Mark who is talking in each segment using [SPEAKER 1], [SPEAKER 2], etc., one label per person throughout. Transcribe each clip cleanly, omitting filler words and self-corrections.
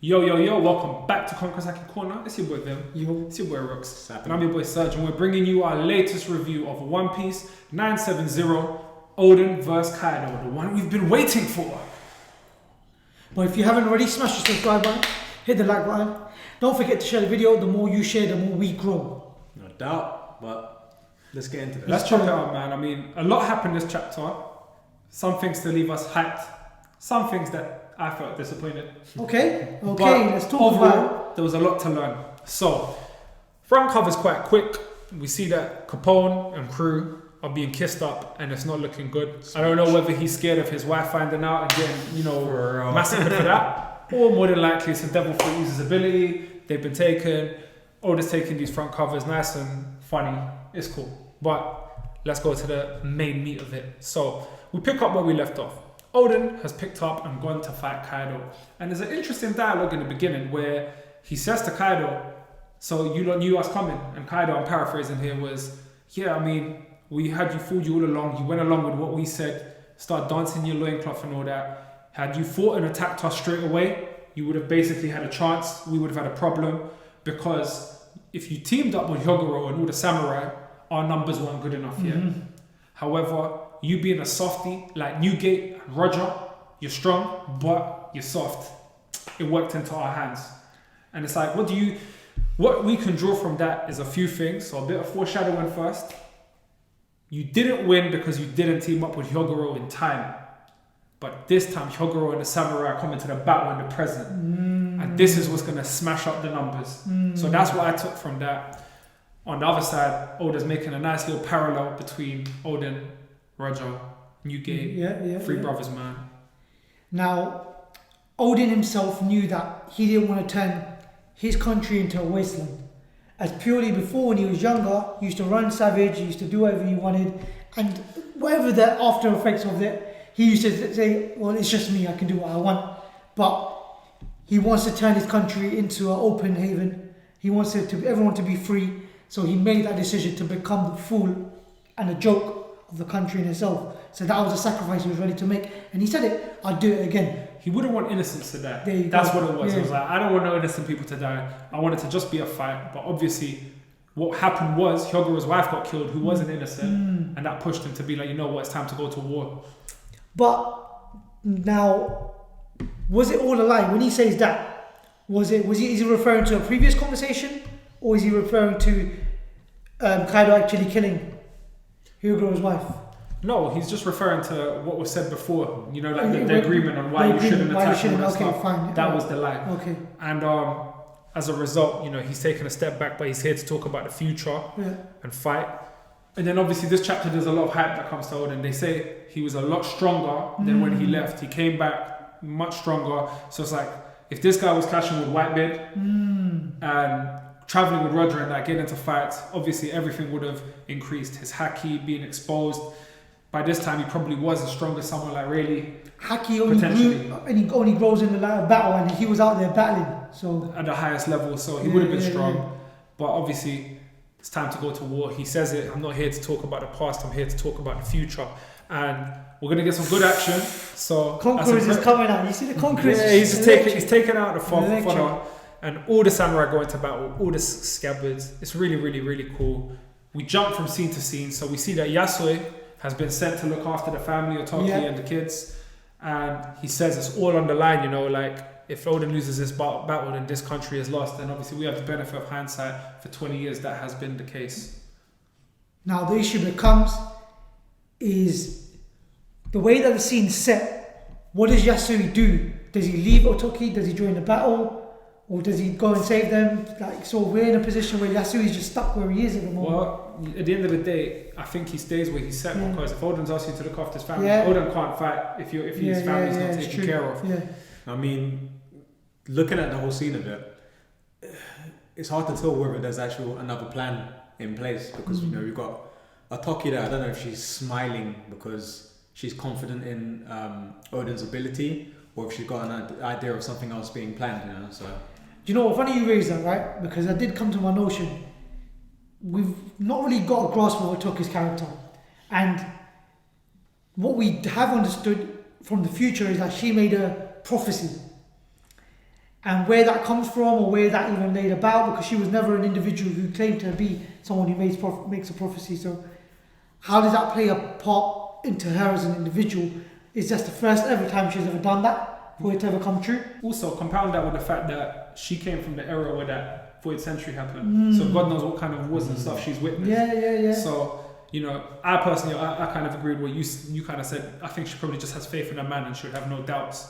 [SPEAKER 1] Yo, welcome back to Haki Corner. It's your boy Vim. It's your boy Rooks. And I'm your boy Serge, and we're bringing you our latest review of One Piece 970 Oden vs Kaido, the one we've been waiting for.
[SPEAKER 2] But if you haven't already, smash the subscribe button, hit the like button. Don't forget to share the video. The more you share, the more we grow.
[SPEAKER 3] No doubt, but let's get into this.
[SPEAKER 1] Let's check it out, man. I mean, a lot happened this chapter. Some things to leave us hyped. Some things that I felt disappointed.
[SPEAKER 2] Okay,
[SPEAKER 1] but
[SPEAKER 2] let's talk about.
[SPEAKER 1] There was a lot to learn. So, front cover's quite quick. We see that Capone and crew are being kissed up, and it's not looking good. I don't know whether he's scared of his wife finding out and getting, massacred for that, or more than likely it's a devil fruit uses ability. They've been taken. Oda's taking these front covers, nice and funny. It's cool, but let's go to the main meat of it. So we pick up where we left off. Oden has picked up and gone to fight Kaido. And there's an interesting dialogue in the beginning where he says to Kaido, so you lot knew us coming. And Kaido, I'm paraphrasing here, was, yeah, I mean, we had you fooled you all along. You went along with what we said, start dancing your loincloth and all that. Had you fought and attacked us straight away, you would have basically had a chance. We would have had a problem, because if you teamed up with Hyogoro and all the samurai, our numbers weren't good enough yet. However, you being a softie like Newgate and Roger, you're strong, but you're soft. It worked into our hands. And it's like, what we can draw from that is a few things. So a bit of foreshadowing first. You didn't win because you didn't team up with Hyogoro in time. But this time, Hyogoro and the samurai come into the battle in the present. And this is what's going to smash up the numbers. So that's what I took from that. On the other side, Oda's making a nice little parallel between Oden, Roger, Newgate, Three Brothers, man.
[SPEAKER 2] Now, Oden himself knew that he didn't want to turn his country into a wasteland. As purely before, when he was younger, he used to run savage, he used to do whatever he wanted, and whatever the after effects of it, he used to say, well, it's just me, I can do what I want. But he wants to turn his country into an open haven. He wants everyone to be free. So he made that decision to become the fool and a joke of the country in itself. So that was a sacrifice he was ready to make. And he said it, I'd do it again.
[SPEAKER 1] He wouldn't want innocents to die. That's what it was. It was like, I don't want no innocent people to die. I want it to just be a fight. But obviously, what happened was Hyogoro's wife got killed, who wasn't innocent. And that pushed him to be like, you know what, it's time to go to war.
[SPEAKER 2] But now, was it all a lie? When he says that, is he referring to a previous conversation? Or is he referring to Kaido actually killing Hyogoro's wife?
[SPEAKER 1] No, he's just referring to what was said before. You know, like the agreement on why you shouldn't attack him and stuff.
[SPEAKER 2] Fine.
[SPEAKER 1] That was the lie.
[SPEAKER 2] Okay.
[SPEAKER 1] And as a result, he's taken a step back, but he's here to talk about the future and fight. And then obviously this chapter, there's a lot of hype that comes to Oden. They say he was a lot stronger than when he left. He came back much stronger. So it's like, if this guy was clashing with Whitebeard and traveling with Roger and that, getting into fights, obviously everything would have increased. His Haki being exposed. By this time, he probably was as strong as someone like really.
[SPEAKER 2] Haki only grows in the light of battle, and he was out there battling. So
[SPEAKER 1] at the highest level, so he would have been strong. But obviously, it's time to go to war. He says it, I'm not here to talk about the past, I'm here to talk about the future. And we're going to get some good action. So
[SPEAKER 2] Conquerors is coming out. You see the Conquerors?
[SPEAKER 1] Yeah, he's taking out the fodder. And all the samurai go into battle, all the scabbards. It's really, really, really cool. We jump from scene to scene. So we see that Yasue has been sent to look after the family, Otoki and the kids. And he says it's all on the line, like if Oden loses this battle, then this country is lost. And obviously we have the benefit of hindsight. For 20 years, that has been the case.
[SPEAKER 2] Now the issue becomes is the way that the scene's set. What does Yasui do? Does he leave Otoki? Does he join the battle? Or does he go and save them? So we're in a position where Yasui is just stuck where he is at the moment.
[SPEAKER 1] Well, at the end of the day, I think he stays where he's set, because if Oden's asked you to look after his family, Oden can't fight if his family's not taken care of.
[SPEAKER 2] Yeah.
[SPEAKER 3] I mean, looking at the whole scene of it, it's hard to tell whether there's actually another plan in place, because you've got Otoki there. I don't know if she's smiling because she's confident in Oden's ability, or if she's got an idea of something else being planned. So.
[SPEAKER 2] Do you know what? Funny you raised that, right? Because I did come to my notion. We've not really got a grasp of Otoki's character. And what we have understood from the future is that she made a prophecy. And where that comes from, or where that even laid about, because she was never an individual who claimed to be someone who makes a prophecy. So how does that play a part into her as an individual? Is just the first ever time she's ever done that for it to ever come true.
[SPEAKER 1] Also, compound that with the fact that she came from the era where that 4th century happened. So God knows what kind of wars and stuff she's witnessed.
[SPEAKER 2] Yeah.
[SPEAKER 1] So, you know, I personally, I kind of agreed with what you kind of said. I think she probably just has faith in her man and should have no doubts.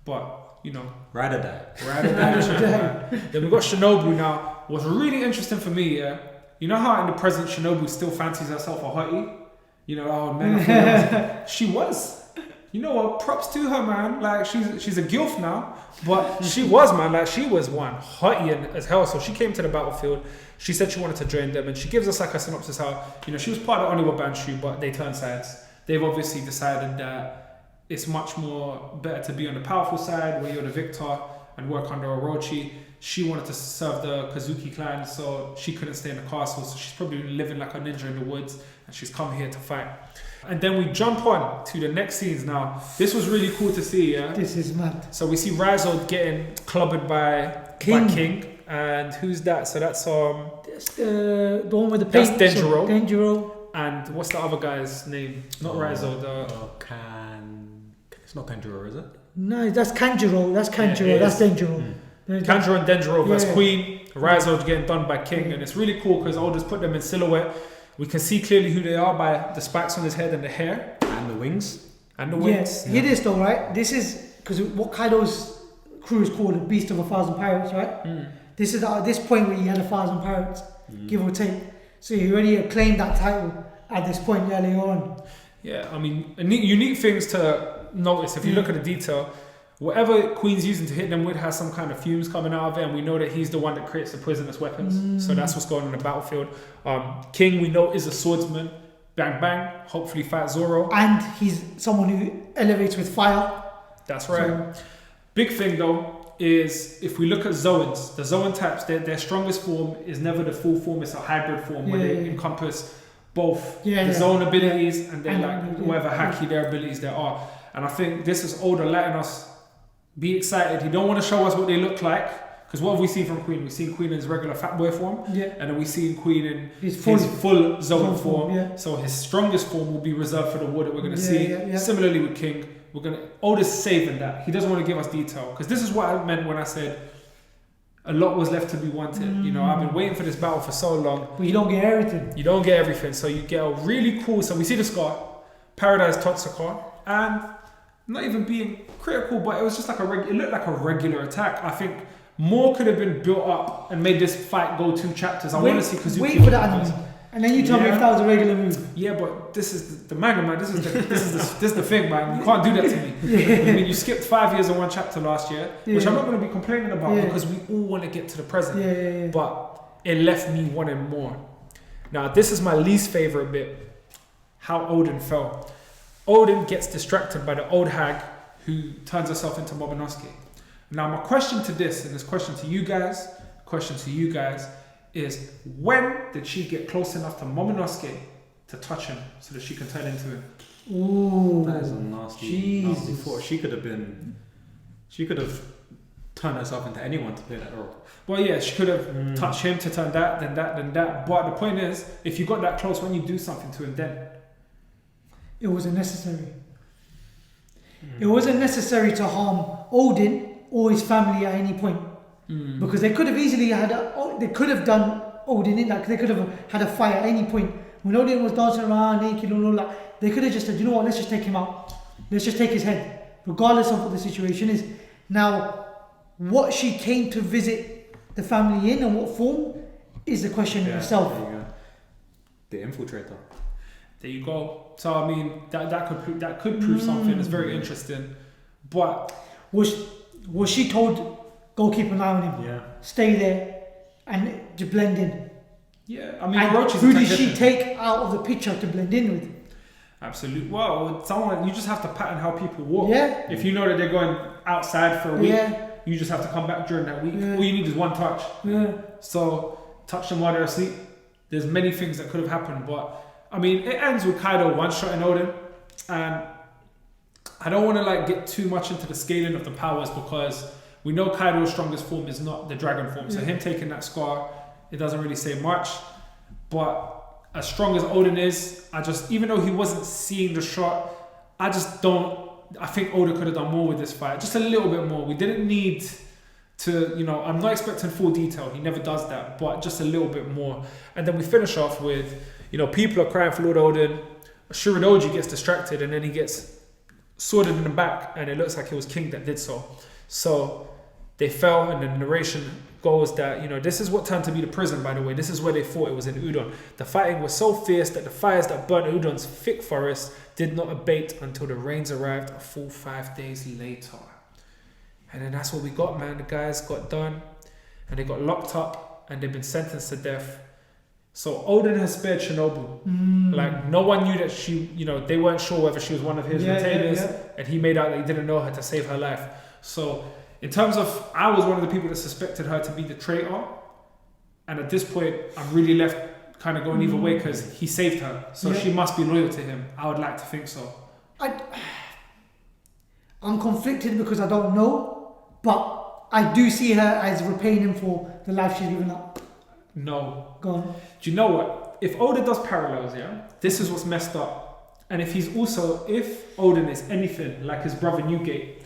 [SPEAKER 1] But, you know.
[SPEAKER 3] Ride or die.
[SPEAKER 1] Then we got Shinobu now. What's really interesting for me, yeah, you know how in the present Shinobu still fancies herself a hottie? You know, oh man, she was. You know what? Props to her, man. Like she's a gilf now, but she was, man. Like she was one hottie as hell. So she came to the battlefield. She said she wanted to join them, and she gives us like a synopsis how, you know, she was part of Oniwa Banshu, but they turned sides. They've obviously decided that it's much more better to be on the powerful side where you're the victor and work under Orochi. She wanted to serve the Kazuki clan, so she couldn't stay in the castle. So she's probably living like a ninja in the woods, and she's come here to fight. And then we jump on to the next scenes now. This was really cool to see, yeah?
[SPEAKER 2] This is mad.
[SPEAKER 1] So we see Raizo getting clobbered by King. And who's that? So that's
[SPEAKER 2] the one with the paint.
[SPEAKER 1] That's Denjiro.
[SPEAKER 2] Denjiro.
[SPEAKER 1] And what's the other guy's name? Not Raizo.
[SPEAKER 3] It's not Kanjuro, is it?
[SPEAKER 2] No, that's Kanjuro. That's Kanjuro.
[SPEAKER 1] Yeah,
[SPEAKER 2] that's Denjiro.
[SPEAKER 1] Kanjuro and Denjiro versus
[SPEAKER 2] Yeah.
[SPEAKER 1] Queen. Raizo getting done by King, and it's really cool because I'll just put them in silhouette. We can see clearly who they are by the spikes on his head and the hair.
[SPEAKER 3] And the wings.
[SPEAKER 2] Yes, hear this though, right? This is because what Kaido's crew is called the Beast of 1,000 Pirates, right? This is at this point where he had 1,000 pirates, give or take. So he already claimed that title at this point earlier on.
[SPEAKER 1] Yeah, I mean, unique things to notice if you look at the detail. Whatever Queen's using to hit them with has some kind of fumes coming out of it, and we know that he's the one that creates the poisonous weapons. So that's what's going on in the battlefield. King, we know, is a swordsman. Bang bang. Hopefully fight Zoro.
[SPEAKER 2] And he's someone who elevates with fire.
[SPEAKER 1] That's right. Big thing though is if we look at Zoans, the Zoan types, their strongest form is never the full form. It's a hybrid form where they encompass both the Zoan abilities and then whatever Haki their abilities there are. And I think this is Oda letting us be excited. He don't want to show us what they look like, because what have we seen from Queen? We've seen Queen in his regular fat boy form, and then we've seen Queen in his full Zoan form. So his strongest form will be reserved for the war that we're going to see. Similarly with King, Oda's saving that. He doesn't want to give us detail, because this is what I meant when I said a lot was left to be wanted. You know, I've been waiting for this battle for so long.
[SPEAKER 2] But you don't get everything.
[SPEAKER 1] You don't get everything, so you get a really cool. So we see the scar, Paradise Totsuka, and not even being critical, but it was just like it looked like a regular attack. I think more could have been built up and made this fight go 2 chapters. I want to see Kazuki.
[SPEAKER 2] Wait for the anime, and then you tell me if that was a regular move.
[SPEAKER 1] Yeah, but this is the manga, man. This is the thing, man. You can't do that to me. I mean, you skipped 5 years and 1 chapter last year, which I'm not going to be complaining about because we all want to get to the present. But it left me wanting more. Now, this is my least favorite bit: how Oden fell. Oden gets distracted by the old hag who turns herself into Momonosuke. Now, my question to this, and this question to you guys, is when did she get close enough to Momonosuke to touch him so that she can turn into him?
[SPEAKER 2] Ooh,
[SPEAKER 3] that is a nasty thought. She could have turned herself into anyone to play that role.
[SPEAKER 1] Well, yeah, she could have touched him to turn that, then that, then that. But the point is, if you got that close, when you do something to him, then
[SPEAKER 2] it wasn't necessary. It wasn't necessary to harm Oden or his family at any point, because they could have easily they could have done Oden in, like they could have had a fight at any point. When Oden was dancing around naked and all that, they could have just said, you know what, let's just take him out. Let's just take his head, regardless of what the situation is. Now, what she came to visit the family in and what form is the question in itself.
[SPEAKER 3] There you go. The infiltrator.
[SPEAKER 1] There you go. So I mean, that could prove something. It's very interesting. But
[SPEAKER 2] was she told, go keep an eye on him?
[SPEAKER 3] Yeah.
[SPEAKER 2] Stay there and to blend in.
[SPEAKER 1] Yeah, I mean,
[SPEAKER 2] who did she take out of the picture to blend in with?
[SPEAKER 1] Absolutely. Well, someone, you just have to pattern how people walk.
[SPEAKER 2] Yeah.
[SPEAKER 1] If you know that they're going outside for a week, you just have to come back during that week. All you need is one touch.
[SPEAKER 2] Yeah.
[SPEAKER 1] So touch them while they're asleep. There's many things that could have happened, but I mean, it ends with Kaido one-shotting Oden, and I don't want to get too much into the scaling of the powers, because We know Kaido's strongest form is not the dragon form, so him taking that scar, it doesn't really say much. But as strong as Oden is, even though he wasn't seeing the shot, I think Oden could have done more with this fight, just a little bit more. We didn't need to, I'm not expecting full detail. He never does that, but just a little bit more. And then we finish off with, people are crying for Lord Oden. Shuridoji gets distracted and then he gets sworded in the back, and it looks like it was King that did so. So they fell, and the narration goes that, this is what turned to be the prison, by the way. This is where they fought. It was in Udon. The fighting was so fierce that the fires that burnt Udon's thick forest did not abate until the rains arrived a full 5 days later. And then that's what we got, man. The guys got done, and they got locked up, and they've been sentenced to death. So Oden has spared Shinobu. Like, no one knew that she, they weren't sure whether she was one of his retainers, and he made out that he didn't know her to save her life. So in terms of, I was one of the people that suspected her to be the traitor, and at this point, I'm really left kind of going either way, because he saved her, so she must be loyal to him. I would like to think so.
[SPEAKER 2] I'm conflicted because I don't know, but I do see her as repaying him for the life she's given up.
[SPEAKER 1] No.
[SPEAKER 2] Go on.
[SPEAKER 1] Do you know what? If Oden does parallels, this is what's messed up. And if Oden is anything like his brother Newgate,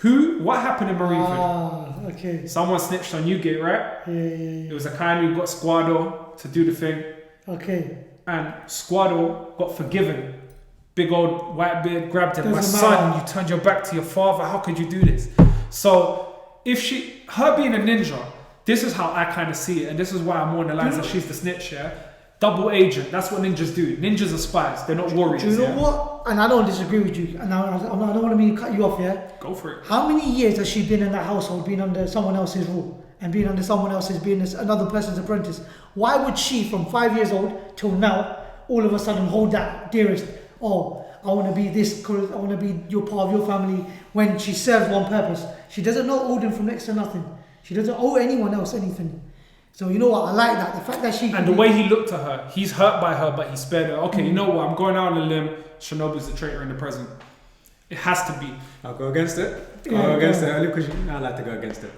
[SPEAKER 1] what happened in Marineford?
[SPEAKER 2] Okay.
[SPEAKER 1] Someone snitched on Newgate, right?
[SPEAKER 2] Yeah.
[SPEAKER 1] It was a kind who got Squado to do the thing.
[SPEAKER 2] Okay.
[SPEAKER 1] And Squado got forgiven. Big old white beard grabbed him. My
[SPEAKER 2] Doesn't
[SPEAKER 1] son,
[SPEAKER 2] matter.
[SPEAKER 1] you turned your back to your father. How could you do this? So if her being a ninja, this is how I kind of see it, and this is why I'm more on the lines that she's the snitch, Double agent, that's what ninjas do. Ninjas are spies, they're not warriors.
[SPEAKER 2] Do you know what? And I don't disagree with you, and I don't want to mean to cut you off,
[SPEAKER 1] Go for it.
[SPEAKER 2] How many years has she been in that household, being under someone else's rule, and being under someone else's, being another person's apprentice? Why would she, from 5 years old till now, all of a sudden hold that dearest, I want to be this, I want to be your part of your family, when she served one purpose? She doesn't know Oden from next to nothing. She doesn't owe anyone else anything. So you know what? I like that. The fact that she...
[SPEAKER 1] And the way he looked at her, he's hurt by her, but he spared her. Okay, you know what? I'm going out on a limb. Shinobu's the traitor in the present. It has to be.
[SPEAKER 3] I'll go against it. Only because I like to go against it.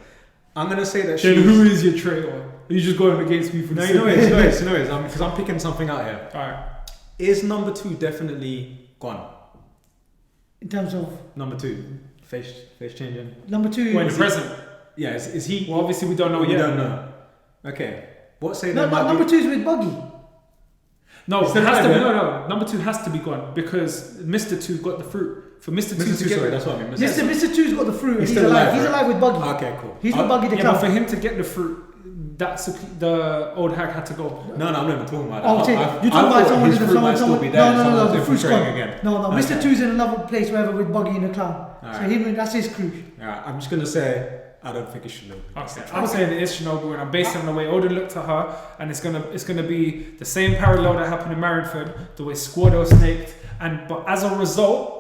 [SPEAKER 3] I'm going to say that
[SPEAKER 1] Then who is your traitor? Are you just going against me for the
[SPEAKER 3] No, because I'm picking something out here.
[SPEAKER 1] Alright.
[SPEAKER 3] Is number 2 definitely gone?
[SPEAKER 2] In terms of...
[SPEAKER 3] Number 2. Face changing.
[SPEAKER 2] Number 2...
[SPEAKER 1] Well, in the present.
[SPEAKER 3] Yeah, is he...
[SPEAKER 1] Well, obviously we don't know yet.
[SPEAKER 3] We don't know. Okay. What say that might
[SPEAKER 2] number
[SPEAKER 3] be...
[SPEAKER 2] 2 is with Buggy.
[SPEAKER 1] No, it has to be, no. Number 2 has to be gone because Mr. 2 got the fruit. For Mr. 2 to get...
[SPEAKER 3] Sorry, that's what I mean.
[SPEAKER 2] Mr. 2's got the fruit.
[SPEAKER 3] He's
[SPEAKER 2] He's
[SPEAKER 3] still
[SPEAKER 2] alive.
[SPEAKER 3] alive,
[SPEAKER 2] He's
[SPEAKER 3] right?
[SPEAKER 2] alive with Buggy.
[SPEAKER 3] Okay, cool.
[SPEAKER 2] He's with Buggy the
[SPEAKER 1] but
[SPEAKER 2] clown.
[SPEAKER 1] for him to get the fruit, the old hag had to go.
[SPEAKER 3] No, I'm not even talking about that.
[SPEAKER 2] Oh, you're talking about someone
[SPEAKER 3] his fruit might still be there.
[SPEAKER 2] No, the fruit's gone.
[SPEAKER 3] Again.
[SPEAKER 2] No,
[SPEAKER 3] Okay.
[SPEAKER 2] Mr. 2's in another place wherever with Buggy and the clown. So that's his crew.
[SPEAKER 3] Alright, I'm just going to say, I don't think it should look.
[SPEAKER 1] Okay. I'm saying it is Shinobu, and I'm basing on the way Oden looked at her, and it's gonna be the same parallel that happened in Marineford, the way Squado snaked, but as a result,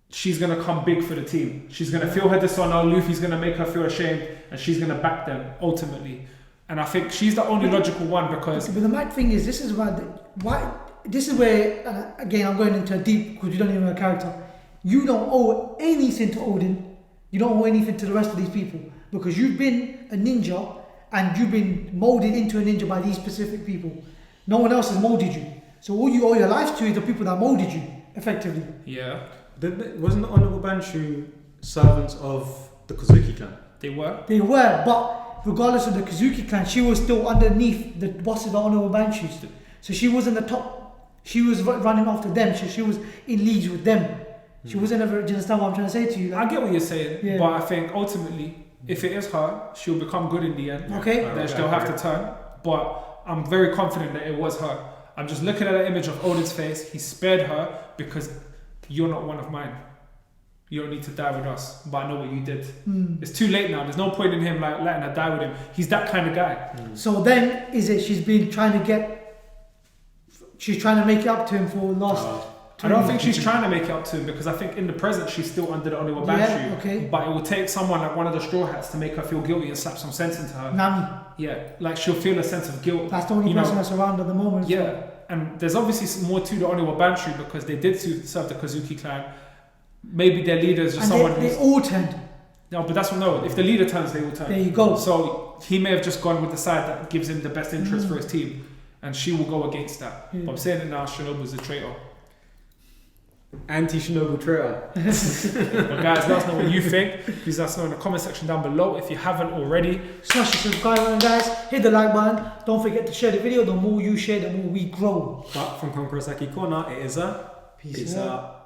[SPEAKER 1] she's gonna come big for the team. She's gonna feel her dishonor. Luffy's gonna make her feel ashamed, and she's gonna back them ultimately. And I think she's the only logical one because.
[SPEAKER 2] But the mad thing is, this is why. This is where again I'm going into a deep because you don't even know a character. You don't owe anything to Oden. You don't owe anything to the rest of these people because you've been a ninja and you've been molded into a ninja by these specific people. No one else has molded you. So all you owe your life to is the people that molded you, effectively.
[SPEAKER 1] Yeah.
[SPEAKER 3] Wasn't the Honorable Banshu servants of the Kozuki clan?
[SPEAKER 1] They were,
[SPEAKER 2] but regardless of the Kozuki clan, she was still underneath the bosses of the Honorable Banshus. So she wasn't the top. She was running after them. So she was in leagues with them. She wasn't ever. Do you understand what I'm trying to say to you?
[SPEAKER 1] I get what you're saying, but I think ultimately, if it is her, she'll become good in the end.
[SPEAKER 2] Okay.
[SPEAKER 1] Then she'll have to turn. But I'm very confident that it was her. I'm just looking at the image of Oden's face. He spared her because you're not one of mine. You don't need to die with us, but I know what you did. It's too late now. There's no point in him like letting her die with him. He's that kind of guy.
[SPEAKER 2] So then, is it she's trying to make it up to him for the last...
[SPEAKER 1] I don't think she's trying to make it up to him because I think in the present she's still under the Oniwa Banshu.
[SPEAKER 2] Okay.
[SPEAKER 1] But it will take someone like one of the Straw Hats to make her feel guilty and slap some sense into her.
[SPEAKER 2] Nami.
[SPEAKER 1] Yeah, like she'll feel a sense of guilt.
[SPEAKER 2] That's the only person that's around at the moment.
[SPEAKER 1] Yeah, and there's obviously more to the Oniwa Banshu because they did serve the Kozuki clan. Maybe their leader is just
[SPEAKER 2] and
[SPEAKER 1] someone
[SPEAKER 2] they all turned.
[SPEAKER 1] No, but that's what no. If the leader turns, they will turn.
[SPEAKER 2] There you go.
[SPEAKER 1] So he may have just gone with the side that gives him the best interest for his team, and she will go against that. But I'm saying it now. Shinobu's a traitor.
[SPEAKER 3] Anti-Shinobu traitor.
[SPEAKER 1] But guys, let us know what you think. Please let us know in the comment section down below. If you haven't already,
[SPEAKER 2] smash the subscribe button, guys. Hit the like button. Don't forget to share the video. The more you share, the more we grow.
[SPEAKER 3] But from Kurosaki Corner, it is a peace out.